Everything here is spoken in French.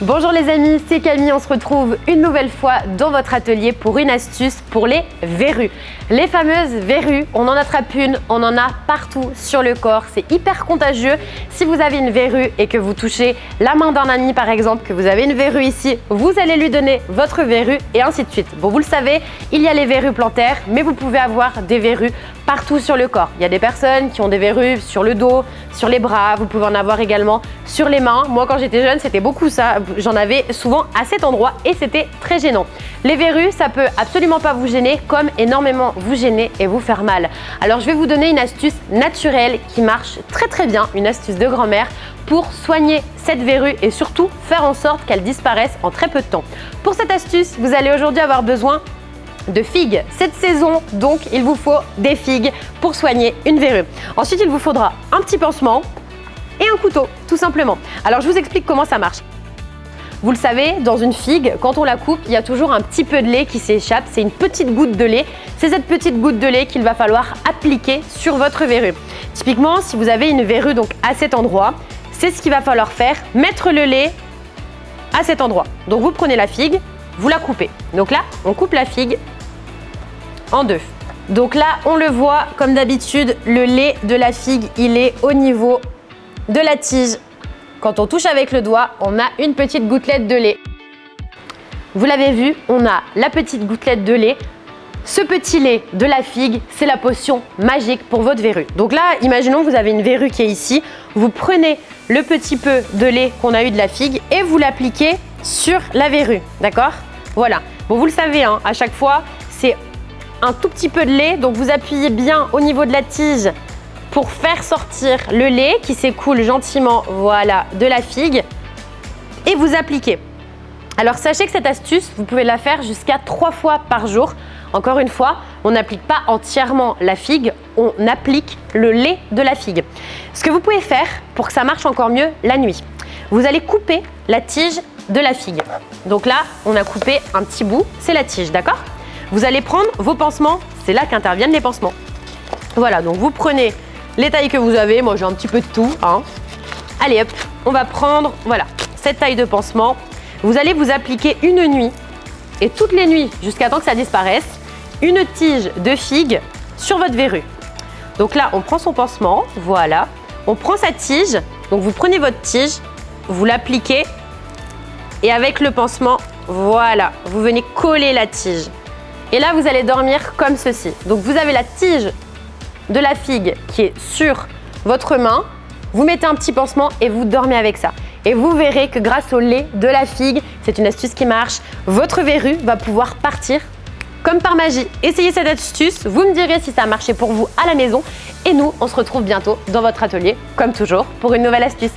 Bonjour les amis, c'est Camille, on se retrouve une nouvelle fois dans votre atelier pour une astuce pour les verrues. Les fameuses verrues, on en attrape une, on en a partout sur le corps, c'est hyper contagieux. Si vous avez une verrue et que vous touchez la main d'un ami par exemple, que vous avez une verrue ici, vous allez lui donner votre verrue et ainsi de suite. Bon, vous le savez, il y a les verrues plantaires, mais vous pouvez avoir des verrues partout sur le corps. Il y a des personnes qui ont des verrues sur le dos, sur les bras, vous pouvez en avoir également sur les mains. Moi quand j'étais jeune, c'était beaucoup ça. J'en avais souvent à cet endroit et c'était très gênant. Les verrues, ça peut absolument pas vous gêner comme énormément vous gêner et vous faire mal. Alors je vais vous donner une astuce naturelle qui marche très bien, une astuce de grand-mère pour soigner cette verrue et surtout faire en sorte qu'elle disparaisse en très peu de temps. Pour cette astuce, vous allez aujourd'hui avoir besoin de figues. Cette saison, donc, il vous faut des figues pour soigner une verrue. Ensuite, il vous faudra un petit pansement et un couteau, tout simplement. Alors, je vous explique comment ça marche. Vous le savez, dans une figue, quand on la coupe, il y a toujours un petit peu de lait qui s'échappe. C'est une petite goutte de lait. C'est cette petite goutte de lait qu'il va falloir appliquer sur votre verrue. Typiquement, si vous avez une verrue donc à cet endroit, c'est ce qu'il va falloir faire, mettre le lait à cet endroit. Donc, vous prenez la figue, vous la coupez. Donc là, on coupe la figue en deux. Donc là, on le voit comme d'habitude, le lait de la figue, il est au niveau de la tige. Quand on touche avec le doigt, on a une petite gouttelette de lait. Vous l'avez vu, on a la petite gouttelette de lait. Ce petit lait de la figue, c'est la potion magique pour votre verrue. Donc là, imaginons que vous avez une verrue qui est ici. Vous prenez le petit peu de lait qu'on a eu de la figue et vous l'appliquez sur la verrue, d'accord? Voilà. Bon, vous le savez, hein, à chaque fois, c'est un tout petit peu de lait, donc vous appuyez bien au niveau de la tige pour faire sortir le lait qui s'écoule gentiment, voilà, de la figue et vous appliquez. Alors sachez que cette astuce, vous pouvez la faire jusqu'à 3 fois par jour. Encore une fois, on n'applique pas entièrement la figue, on applique le lait de la figue. Ce que vous pouvez faire pour que ça marche encore mieux la nuit, vous allez couper la tige de la figue. Donc là, on a coupé un petit bout, c'est la tige, d'accord? Vous allez prendre vos pansements, c'est là qu'interviennent les pansements. Voilà, donc vous prenez les tailles que vous avez, moi j'ai un petit peu de tout, hein. Allez hop, on va prendre, voilà, cette taille de pansement. Vous allez vous appliquer une nuit, et toutes les nuits, jusqu'à temps que ça disparaisse, une tige de figue sur votre verrue. Donc là, on prend son pansement, voilà, on prend sa tige, donc vous prenez votre tige, vous l'appliquez, et avec le pansement, voilà, vous venez coller la tige. Et là, vous allez dormir comme ceci. Donc, vous avez la tige de la figue qui est sur votre main. Vous mettez un petit pansement et vous dormez avec ça. Et vous verrez que grâce au lait de la figue, c'est une astuce qui marche, votre verrue va pouvoir partir comme par magie. Essayez cette astuce, vous me direz si ça a marché pour vous à la maison. Et nous, on se retrouve bientôt dans votre atelier, comme toujours, pour une nouvelle astuce.